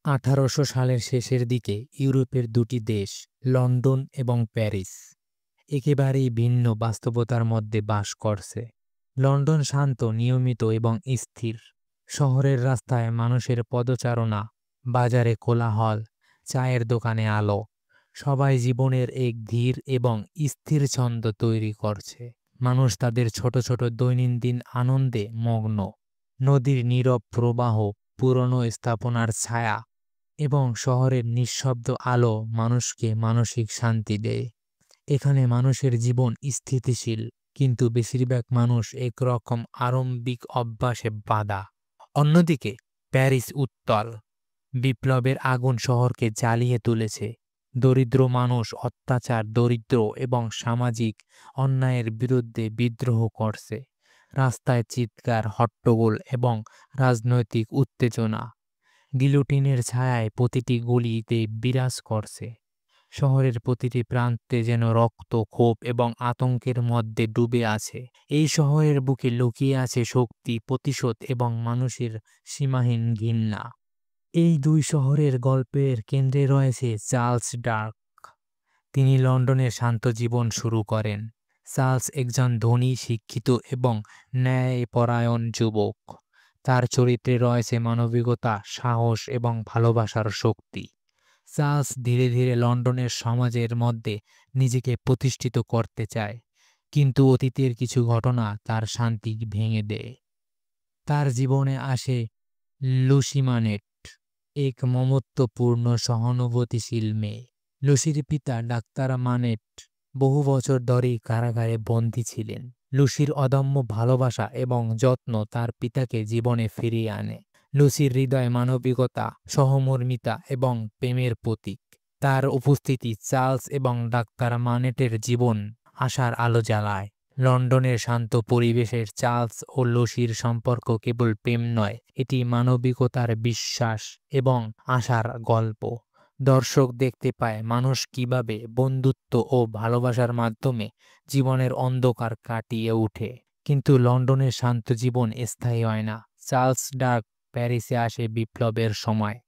1800 সালের শেষের দিকে ইউরোপের দুটি দেশ, লন্ডন এবং প্যারিস, একেবারেই ভিন্ন বাস্তবতার মধ্যে বাস করছে। লন্ডন শান্ত, নিয়মিত এবং স্থির। শহরের রাস্তায় মানুষের পদচারণা, বাজারে কোলাহল, চায়ের দোকানে আলো। সবাই জীবনের এক ধীর এবং স্থির ছন্দ তৈরি করছে। মানুষ তাদের ছোট ছোট দৈনন্দিন আনন্দে মগ্ন। নদীর নীরব প্রবাহ, পুরনো স্থাপনার ছায়া এবং শহরের নিঃশব্দ আলো মানুষকে মানসিক শান্তি দেয়। এখানে মানুষের জীবন স্থিতিশীল, কিন্তু বেশিরভাগ মানুষ একরকম আরম্ভিক অভ্যাসে বাঁধা। অন্যদিকে প্যারিস উত্তাল। বিপ্লবের আগুন শহরকে জ্বালিয়ে তুলেছে। দরিদ্র মানুষ অত্যাচার, দরিদ্র এবং সামাজিক অন্যায়ের বিরুদ্ধে বিদ্রোহ করছে। রাস্তায় চিৎকার, হট্টগোল এবং রাজনৈতিক উত্তেজনা। গিলোটিনের ছায়ায় প্রতিটি গলিতে বিরাজ করছে। শহরের প্রতিটি প্রান্তে যেন রক্ত, ক্ষোভ এবং আতঙ্কের মধ্যে ডুবে আছে। এই শহরের বুকে লুকিয়ে আছে শক্তি, প্রতিশোধ এবং মানুষের সীমাহীন ঘৃণা। এই দুই শহরের গল্পের কেন্দ্রে রয়েছে চার্লস ডার্ক। তিনি লন্ডনে শান্ত জীবন শুরু করেন। চার্লস একজন ধনী, শিক্ষিত এবং ন্যায়পরায়ণ যুবক। তার চরিত্রে রয়েছে মানবিকতা, সাহস এবং ভালোবাসার শক্তি। চার্লস ধীরে ধীরে লন্ডনের সমাজের মধ্যে নিজেকে প্রতিষ্ঠিত করতে চায়, কিন্তু অতীতের কিছু ঘটনা তার শান্তি ভেঙে দেয়। তার জীবনে আসে লুসি মানেট, এক মমত্বপূর্ণ, সহানুভূতিশীল মেয়ে। লুসির পিতা ডাক্তার মানেট বহু বছর ধরেই কারাগারে বন্দী ছিলেন। লুসির অদম্য ভালোবাসা এবং যত্ন তার পিতাকে জীবনে ফিরিয়ে আনে। লুসির হৃদয় মানবিকতা, সহমর্মিতা এবং প্রেমের প্রতীক। তার উপস্থিতি চার্লস এবং ডাক্তার মানেটের জীবন আশার আলো জ্বালায়। লন্ডনের শান্ত পরিবেশের চার্লস ও লুসির সম্পর্ক কেবল প্রেম নয়, এটি মানবিকতার, বিশ্বাস এবং আশার গল্প। দর্শক দেখতে পায় মানুষ কিভাবে বন্ধুত্ব ও ভালোবাসার মাধ্যমে জীবনের অন্ধকার কাটিয়ে ওঠে। কিন্তু লন্ডনের শান্ত জীবন স্থায়ী হয় না। চার্লস ডার্ক প্যারিসে আসে বিপ্লবের সময়,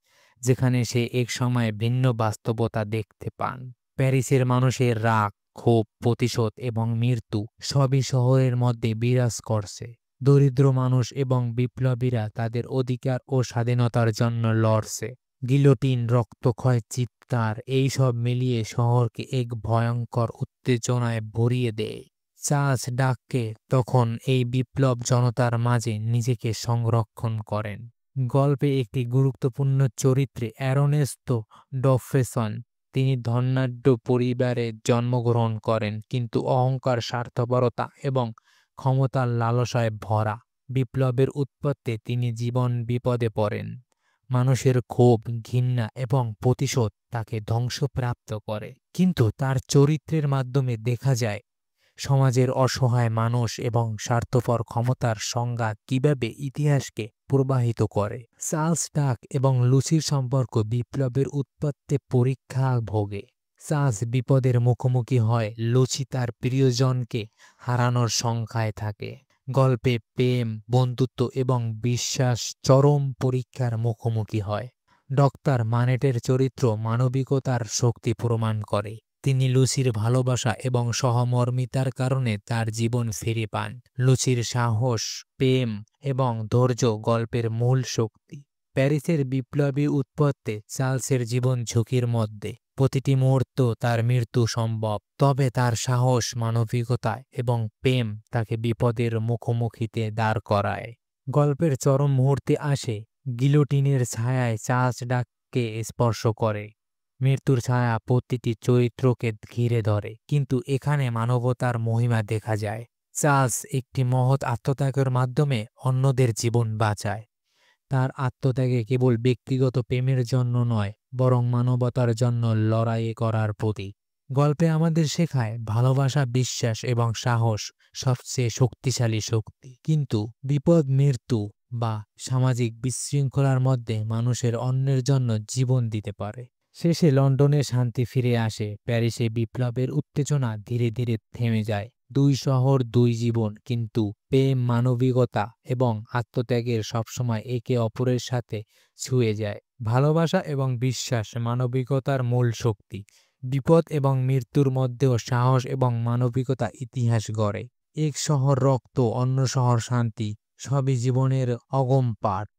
যেখানে সে এক সময় ভিন্ন বাস্তবতা দেখতে পান। প্যারিসের মানুষের রাগ, ক্ষোভ, প্রতিশোধ এবং মৃত্যু সবই শহরের মধ্যে বিরাজ করছে। দরিদ্র মানুষ এবং বিপ্লবীরা তাদের অধিকার ও স্বাধীনতার জন্য লড়ছে। গিলোটিন, রক্তক্ষয়, চিৎকার, এইসব মিলিয়ে শহরকে এক ভয়ঙ্কর উত্তেজনায় ভরিয়ে দেয়। চার্লস ডার্কে তখন এই বিপ্লব জনতার মাঝে নিজেকে সংরক্ষণ করেন। গল্পে একটি গুরুত্বপূর্ণ চরিত্রে অ্যারনেস্তো ডফেসন। তিনি ধনাঢ্য পরিবারে জন্মগ্রহণ করেন, কিন্তু অহংকার, স্বার্থপরতা এবং ক্ষমতার লালসায় ভরা। বিপ্লবের উৎপত্তিতে তিনি জীবন বিপদে পড়েন। মানুষের ক্ষোভ, ঘৃণা এবং প্রতিশোধ তাকে ধ্বংসপ্রাপ্ত করে। কিন্তু তার চরিত্রের মাধ্যমে দেখা যায় সমাজের অসহায় মানুষ এবং স্বার্থপর ক্ষমতার সংঘাত কিভাবে ইতিহাসকে প্রবাহিত করে। চার্লস ডার্ক এবং লুসির সম্পর্ক বিপ্লবের উৎপত্তি পরীক্ষা ভোগে। চার্লস বিপদের মুখোমুখি হয়, লুসি তার প্রিয়জনকে হারানোর সংখ্যায় থাকে। গল্পে প্রেম, বন্ধুত্ব এবং বিশ্বাস চরম পরীক্ষার মুখোমুখি হয়। ডক্টর মানেটের চরিত্র মানবিকতার শক্তি প্রমাণ করে। তিনি লুসির ভালোবাসা এবং সহমর্মিতার কারণে তার জীবন ফিরে পান। লুসির সাহস, প্রেম এবং ধৈর্য গল্পের মূল শক্তি। প্যারিসের বিপ্লবী উৎপত্তি চার্লসের জীবন ঝুঁকির মধ্যে। প্রতিটি মুহূর্ত তার মৃত্যু সম্ভব, তবে তার সাহস, মানবিকতা এবং প্রেম তাকে বিপদের মুখোমুখিতে দাঁড় করায়। গল্পের চরম মুহূর্তে আসে গিলোটিনের ছায়ায় চার্লস ডার্ককে স্পর্শ করে। মৃত্যুর ছায়া প্রতিটি চরিত্রকে ঘিরে ধরে, কিন্তু এখানে মানবতার মহিমা দেখা যায়। চার্লস একটি মহৎ আত্মত্যাগের মাধ্যমে অন্যদের জীবন বাঁচায়। তার আত্মত্যাগে কেবল ব্যক্তিগত প্রেমের জন্য নয়, বরং মানবতার জন্য লড়াই করার প্রতীক। গল্পে আমাদের শেখায় ভালোবাসা, বিশ্বাস এবং সাহস সবচেয়ে শক্তিশালী শক্তি। কিন্তু বিপদ, মৃত্যু বা সামাজিক বিশৃঙ্খলার মধ্যে মানুষের অন্যের জন্য জীবন দিতে পারে। শেষে লন্ডনে শান্তি ফিরে আসে। প্যারিসে বিপ্লবের উত্তেজনা ধীরে ধীরে থেমে যায়। দুই শহর দুই জীবন, কিন্তু প্রেম, মানবিকতা এবং আত্মত্যাগের সবসময় একে অপরের সাথে ছুঁয়ে যায়। ভালোবাসা এবং বিশ্বাস মানবিকতার মূল শক্তি। বিপদ এবং মৃত্যুর মধ্যেও সাহস এবং মানবিকতা ইতিহাস গড়ে। এক শহর রক্ত, অন্য শহর শান্তি, সবই জীবনের অগম পাঠ।